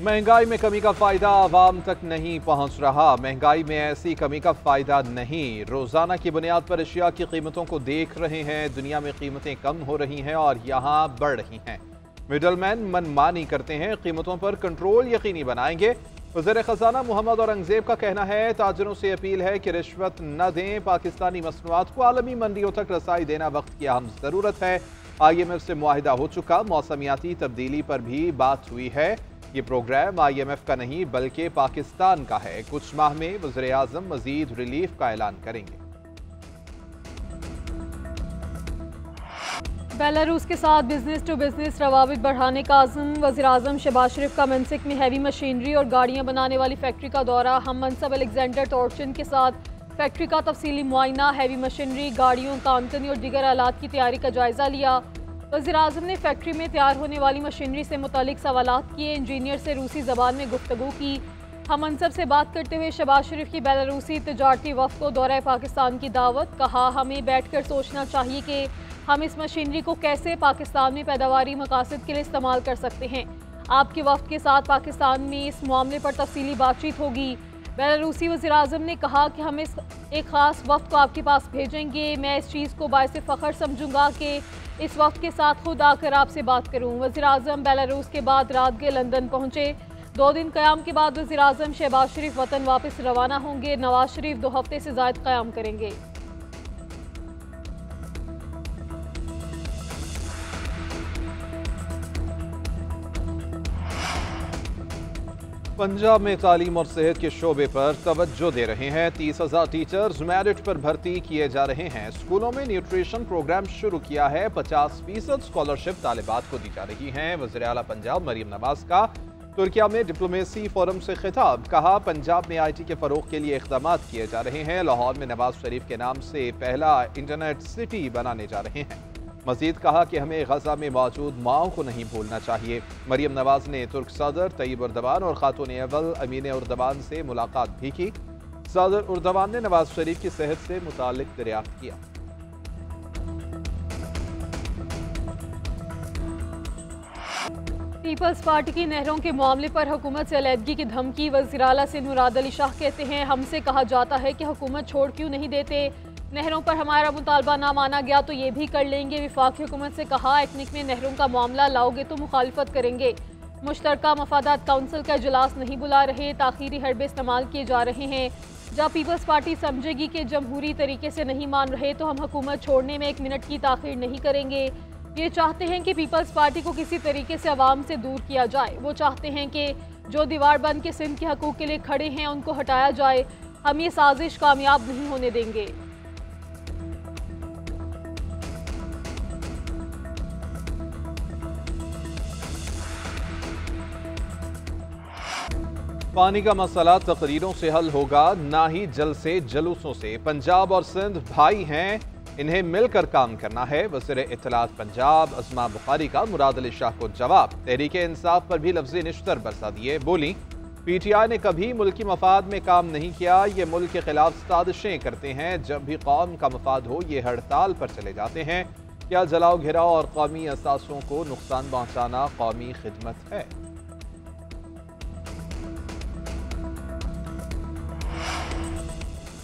महंगाई में कमी का फायदा आवाम तक नहीं पहुंच रहा। महंगाई में ऐसी कमी का फायदा नहीं। रोजाना की बुनियाद पर अशिया की कीमतों को देख रहे हैं। दुनिया में कीमतें कम हो रही हैं और यहाँ बढ़ रही हैं। मिडलमैन मनमानी करते हैं। कीमतों पर कंट्रोल यकीनी बनाएंगे। वज़ीर खजाना मोहम्मद औरंगजेब का कहना है, ताजरों से अपील है कि रिश्वत न दें। पाकिस्तानी मसनूआत को आलमी मंडियों तक रसाई देना वक्त की अहम जरूरत है। IMF से मुआहिदा हो चुका। मौसमियाती तब्दीली पर भी बात हुई है। ये प्रोग्राम IMF का नहीं बल्कि पाकिस्तान का है। कुछ माह में वज़ीर आज़म मजीद रिलीफ का ऐलान करेंगे। बेलारूस के साथ बिजनेस टू बिजनेस रवाबित बढ़ाने का आज़म। वज़ीर आज़म शहबाज शरीफ का मनसिक में हैवी मशीनरी और गाड़ियां बनाने वाली फैक्ट्री का दौरा। हम मनसब अलेक्जेंडर टॉर्चन के साथ फैक्ट्री का तफसीली मुआयना, हैवी मशीनरी, गाड़ियों, कानतनी और दीगर आलात की तैयारी का जायजा लिया। वज़ीर आज़म ने फैक्ट्री में तैयार होने वाली मशीनरी से मुतालिक सवालात किए। इंजीनियर से रूसी ज़बान में गुफ्तगू की। हम मनसब से बात करते हुए शहबाज शरीफ की बेलारूसी तजारती वफ़द को दौरा पाकिस्तान की दावत। कहा, हमें बैठ कर सोचना चाहिए कि हम इस मशीनरी को कैसे पाकिस्तान में पैदावारी मकासद के लिए इस्तेमाल कर सकते हैं। आपके वफ़द के साथ पाकिस्तान में इस मामले पर तफसीली बातचीत होगी। बेलारूसी वज़ीर आज़म ने कहा कि हम इस एक ख़ास वफ़द को आपके पास भेजेंगे। मैं इस चीज़ को बायसे फ़ख्र समझूंगा कि इस वक्त के साथ खुद आकर आपसे बात करूं। वज़ीर आज़म बेलारूस के बाद रात के लंदन पहुंचे। 2 दिन क़याम के बाद वज़ीर आज़म शहबाज शरीफ वतन वापस रवाना होंगे। नवाज शरीफ 2 हफ्ते से ज़ायद क़याम करेंगे। पंजाब में तालीम और सेहत के शोबे पर तवज्जो दे रहे हैं। 30,000 टीचर्स मेरिट पर भर्ती किए जा रहे हैं। स्कूलों में न्यूट्रिशन प्रोग्राम शुरू किया है। 50% स्कॉलरशिप तालिबात को दी जा रही है। वज़ीर आला पंजाब मरियम नवाज का तुर्किया में डिप्लोमेसी फोरम से खिताब। कहा, पंजाब में IT के फरोग के लिए इक़दाम किए जा रहे हैं। लाहौर में नवाज शरीफ के नाम से पहला इंटरनेट सिटी बनाने जा रहे हैं। मजीद कहा कि हमें गजा में मौजूद माओं को नहीं भूलना चाहिए। मरियम नवाज ने तुर्क सदर तैयब उर्दवान और खातून अव्वल अमीन उर्दवान से मुलाकात भी की। सदर उर्दवान ने नवाज शरीफ की सेहत से मुतालिक दरियाफ्त किया। पीपल्स पार्टी की नहरों के मामले पर हुकूमत से अलहदगी की धमकी। वज़ीर आला से मुराद अली शाह कहते हैं, हमसे कहा जाता है कि हुकूमत छोड़ क्यों नहीं देते। नहरों पर हमारा मुतालबा ना माना गया तो ये भी कर लेंगे। विफाकी हुकूमत से कहा, एटनिक में नहरों का मामला लाओगे तो मुखालिफत करेंगे। मुश्तरका मफादात काउंसिल का इजलास नहीं बुला रहे। ताखीरी हरबे इस्तेमाल किए जा रहे हैं। जब पीपल्स पार्टी समझेगी कि जमहूरी तरीके से नहीं मान रहे तो हम हुकूमत छोड़ने में 1 मिनट की ताखीर नहीं करेंगे। ये चाहते हैं कि पीपल्स पार्टी को किसी तरीके से अवाम से दूर किया जाए। वो चाहते हैं कि जो दीवार बन के सिंध के हकूक़ के लिए खड़े हैं उनको हटाया जाए। हम ये साजिश कामयाब नहीं होने देंगे। पानी का मसला तकरीरों से हल होगा, ना ही जल से जलूसों से। पंजाब और सिंध भाई हैं, इन्हें मिलकर काम करना है। वज़ीर इत्तलात पंजाब अज़मा बुखारी का मुराद अली शाह को जवाब। तहरीक इंसाफ पर भी लफ्ज़ी निश्तर बरसा दिए। बोली, PTI ने कभी मुल्की मफाद में काम नहीं किया। ये मुल्क के खिलाफ साजिशें करते हैं। जब भी कौम का मफाद हो ये हड़ताल पर चले जाते हैं। क्या जलाओ घिराओ और कौमी असासों को नुकसान पहुँचाना कौमी खिदमत है?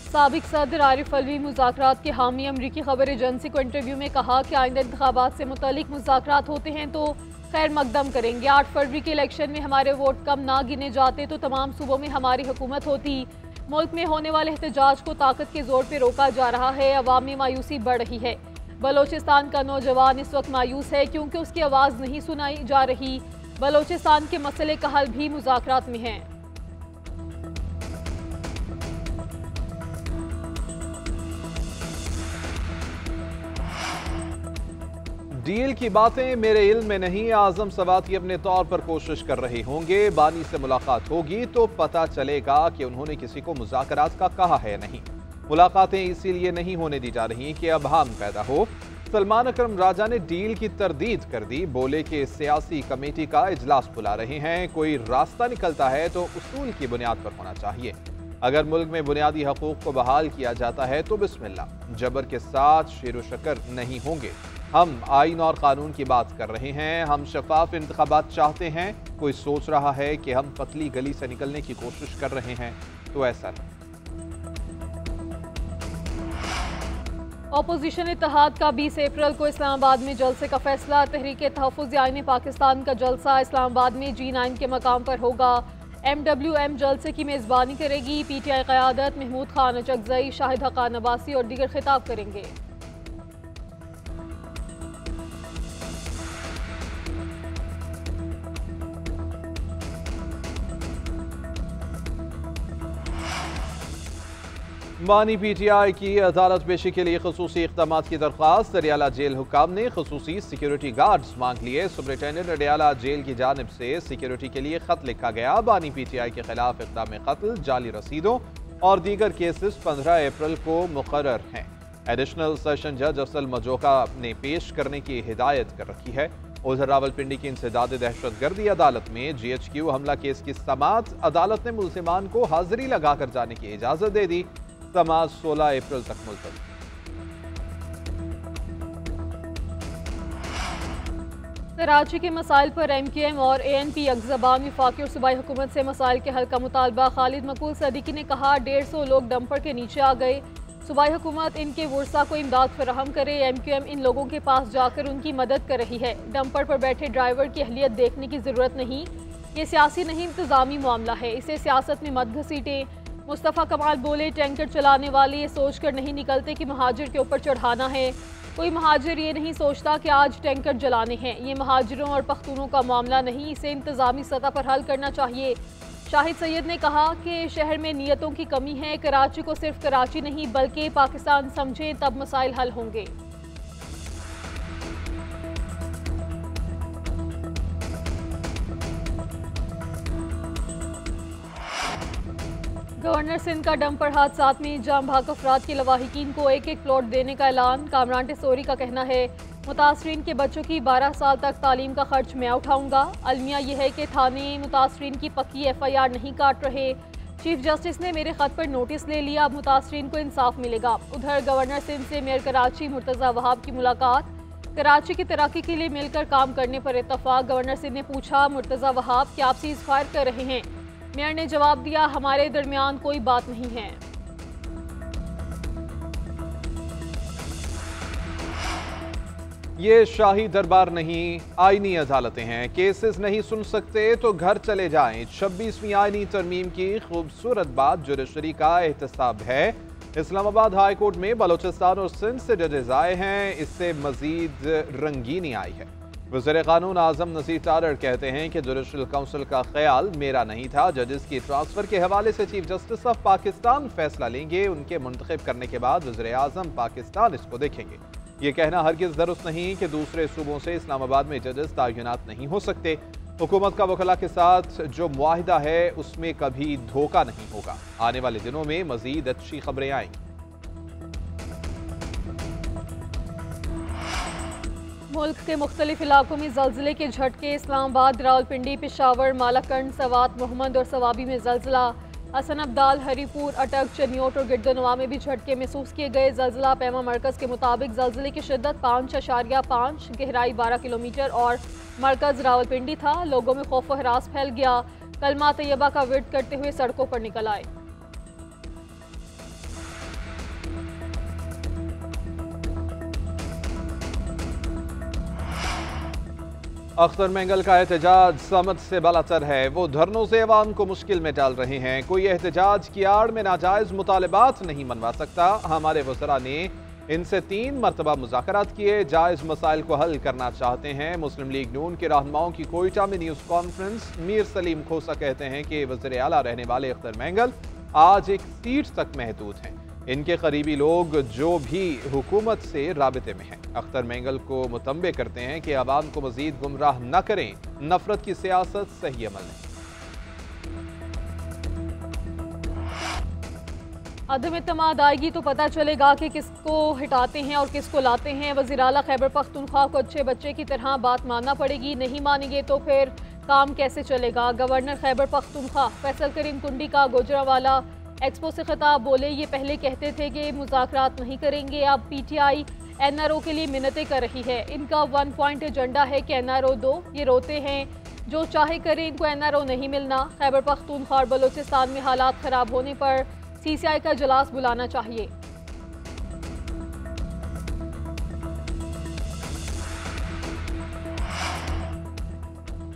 साबिक सदर आरिफ अलवी मुज़ाकरात के हामी। अमरीकी खबर एजेंसी को इंटरव्यू में कहा कि आइंदा इंतखाबात से मुतालिक मुज़ाकरात होते हैं तो खैर मकदम करेंगे। 8 फरवरी के इलेक्शन में हमारे वोट कम ना गिने जाते तो तमाम सूबों में हमारी हुकूमत होती। मुल्क में होने वाले एहतजाज को ताकत के जोर पर रोका जा रहा है। अवाम में मायूसी बढ़ रही है। बलोचिस्तान का नौजवान इस वक्त मायूस है क्योंकि उसकी आवाज़ नहीं सुनाई जा रही। बलोचिस्तान के मसले का हल भी मुज़ाकरात में है। डील की बातें मेरे इल्म में नहीं। आजम सवाती अपने तौर पर कोशिश कर रहे होंगे। बानी से मुलाकात होगी तो पता चलेगा कि उन्होंने किसी को मुज़ाकरात का कहा है नहीं। मुलाकातें इसीलिए नहीं होने दी जा रही कि अभाम पैदा हो। सलमान अकरम राजा ने डील की तरदीद कर दी। बोले कि सियासी कमेटी का इजलास बुला रहे हैं। कोई रास्ता निकलता है तो उसूल की बुनियाद पर होना चाहिए। अगर मुल्क में बुनियादी हकूक को बहाल किया जाता है तो बिस्मिल्लाह, जबर के साथ शेर व शकर नहीं होंगे। हम आइन और कानून की बात कर रहे हैं, हम शफाफ इंतखाबात चाहते हैं। कोई सोच रहा है कि हम पतली गली से निकलने की कोशिश कर रहे हैं, तो ऐसा नहीं। अपोजिशन इत्तेहाद का 20 अप्रैल को इस्लामाबाद में जलसे का फैसला। तहरीक तहफ़्फ़ुज़ आईन पाकिस्तान का जलसा इस्लामाबाद में G9 के मकाम पर होगा। MWM जलसे की मेज़बानी करेगी। PTI क़यादत महमूद खान अचकज़ई, शाहिद हक़ान अब्बासी और दीगर खिताब करेंगे। बानी PTI की अदालत पेशी के लिए खसूसी इक़दाम की दरख्वास्त। अडियाला जेल हुकाम ने खसूसी सिक्योरिटी गार्ड्स मांग लिए। सुपरिटेंडेंट अडियाला जेल की जानिब से सिक्योरिटी के लिए खत लिखा गया। बानी PTI के खिलाफ इक़दाम कत्ल, जाली रसीदों और दीगर केसेस 15 अप्रैल को मुकर्रर हैं। एडिशनल सेशन जज अफसल मजोका ने पेश करने की हिदायत कर रखी है। उधर रावलपिंडी की इंसदाद दहशतगर्दी अदालत में GHQ हमला केस की समाअत। अदालत ने मुल्जिमान को हाजिरी लगाकर जाने की इजाजत दे दी। समाअत 16 अप्रैल तक मुलतवी। कराची के मसाइल पर MQM और ANP यकज़बान वफाकी और सूबाई हुकूमत से मसाइल के हल का मुतालबा। खालिद मकबूल सदीकी ने कहा 150 लोग डंपर के नीचे आ गए। सूबाई हुकूमत इनके वर्सा को इमदाद फराहम करे। MQM इन लोगों के पास जाकर उनकी मदद कर रही है। डंपर पर बैठे ड्राइवर की अहलियत देखने की ज़रूरत नहीं। ये सियासी नहीं इंतज़ामी मामला है, इसे सियासत में मत घसीटें। मुस्तफ़ा कमाल बोले टैंकर चलाने वाले ये सोच कर नहीं निकलते कि महाजिर के ऊपर चढ़ाना है। कोई महाजिर ये नहीं सोचता कि आज टैंकर जलाने हैं। ये महाजिरों और पख्तूनों का मामला नहीं, इसे इंतज़ामी सतह पर हल करना चाहिए। शाहिद सैयद ने कहा कि शहर में नीयतों की कमी है। कराची को सिर्फ कराची नहीं बल्कि पाकिस्तान समझें तब मसाइल हल होंगे। गवर्नर सिंध का डंपर हादसात में जाम भाग अफराद के लवाहिकीन को एक एक प्लॉट देने का ऐलान। कामरान टेसोरी का कहना है मुतासरीन के बच्चों की 12 साल तक तालीम का खर्च मैं उठाऊंगा। अलमिया यह है कि थाने मुतासरीन की पक्की FIR नहीं काट रहे। चीफ जस्टिस ने मेरे खत पर नोटिस ले लिया, अब मुतासरीन को इंसाफ मिलेगा। उधर गवर्नर सिंध से मेयर कराची मुर्तज़ा वहाब की मुलाकात। कराची की तरक्की के लिए मिलकर काम करने पर इत्तफाक। गवर्नर सिंध ने पूछा मुर्तज़ा वहाब क्या आप सीज़ फायर कर रहे हैं? मेयर ने जवाब दिया हमारे दरमियान कोई बात नहीं है। ये शाही दरबार नहीं, आईनी अदालतें हैं। केसेस नहीं सुन सकते तो घर चले जाएं। 26वीं आईनी तरमीम की खूबसूरत बात जुडिशरी का एहतसाब है। इस्लामाबाद हाई कोर्ट में बलोचिस्तान और सिंध से जजेस आए हैं, इससे मजीद रंगीनी आई है। वज़ीर कानून आज़म नसीर तारड़ कहते हैं कि जुडिशल काउंसिल का ख्याल मेरा नहीं था। जजेस की ट्रांसफर के हवाले से चीफ जस्टिस ऑफ पाकिस्तान फैसला लेंगे। उनके मुंतखब करने के बाद वज़ीर आज़म पाकिस्तान इसको देखेंगे। ये कहना हरगिज़ दुरुस्त नहीं कि दूसरे सूबों से इस्लामाबाद में जजेस तयनात नहीं हो सकते। हुकूमत का वकला के साथ जो मुआहिदा है उसमें कभी धोखा नहीं होगा। आने वाले दिनों में मजीद अच्छी खबरें आएंगी। मुल्क के मुख्तलिफ इलाकों में जल्जिले के झटके। इस्लामाबाद, रावलपिंडी, पेशावर, मालाकंड, सवात, मोहम्मद और सवाबी में जल्जिला। हसन अब्दाल, हरीपुर, अटक, चनियोट और गिरदनवा में भी झटके महसूस किए गए। जल्जिला पैमा मरकज़ के मुताबिक जल्जिले की शिद्दत 5.5, गहराई 12 किलोमीटर और मरकज़ रावलपिंडी था। लोगों में खौफ व हरास फैल गया। कलमा तैयबा का विर्द करते हुए सड़कों पर निकल आए। अख्तर मेंगल का एहतजाज समझ से बलातर है। वो धरनों से अवाम को मुश्किल में डाल रहे हैं। कोई एहतजाज की आड़ में नाजायज मुतालबात नहीं मनवा सकता। हमारे वज़रा ने इनसे 3 मरतबा मुज़ाकरात किए, जायज़ मसाइल को हल करना चाहते हैं। मुस्लिम लीग नून के रहनुमाओं की कोयटा में न्यूज़ कॉन्फ्रेंस। मीर सलीम खोसा कहते हैं कि वज़ीर आला रहने वाले अख्तर मेंगल आज एक सीट तक महदूद हैं। इनके करीबी लोग जो भी हुकूमत से राबिते में हैं अख्तर मेंगल को मुतंबे करते हैं कि अवाम को मजीद गुमराह न करें। नफरत की सियासत सही अमल नहीं। अदम इत्तेमाद आएगी तो पता चलेगा कि किसको हटाते हैं और किसको लाते हैं। वज़ीर आला खैबर पख्तूनख्वा को अच्छे बच्चे की तरह बात मानना पड़ेगी। नहीं मानेंगे तो फिर काम कैसे चलेगा? गवर्नर खैबर पख्तूनख्वा फैसल करीम कुंडी का गुजरांवाला एक्सपो से खिताब। बोले ये पहले कहते थे कि मुज़ाकरात नहीं करेंगे, अब PTI NRO के लिए मिन्नतें कर रही है। इनका 1 पॉइंट एजेंडा है कि NRO दो। ये रोते हैं, जो चाहे करें, इनको NRO नहीं मिलना। खैबर पख्तूनख्वा और बलूचिस्तान में हालात खराब होने पर CCI का इजलास बुलाना चाहिए।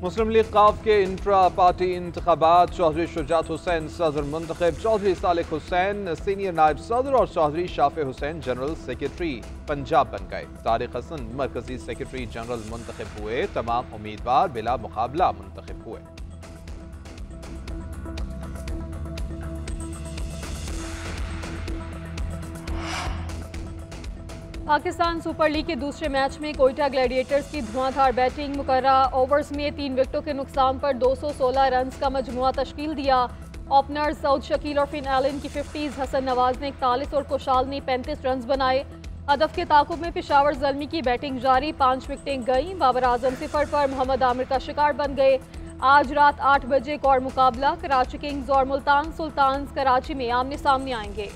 मुस्लिम लीग काफ के इंट्रा पार्टी इंतखाबात, चौधरी शुजात हुसैन सदर मुंतखब, चौधरी सालिक हुसैन सीनियर नायब सदर और चौधरी शाफे हुसैन जनरल सेक्रेटरी पंजाब बन गए। तारिक हसन मरकजी सेक्रेटरी जनरल मुंतखब हुए। तमाम उम्मीदवार बिला मुकाबला मुंतखब हुए। पाकिस्तान सुपर लीग के दूसरे मैच में कोयटा ग्लैडिएटर्स की धुआंधार बैटिंग। मुकर्रा ओवर्स में 3 विकेटों के नुकसान पर 216 रन का मजमुआ तश्कील दिया। ओपनर्स सऊद शकील और फिन एलन की 50s, हसन नवाज ने 41 और कुशाल ने 35 रन बनाए। हदफ के ताकुब में पेशावर ज़ल्मी की बैटिंग जारी, 5 विकेटें गईं। बाबर आजम सिफर पर मोहम्मद आमिर का शिकार बन गए। आज रात 8 बजे एक और मुकाबला, कराची किंग्स और मुल्तान सुल्तान्स कराची में आमने सामने आएंगे।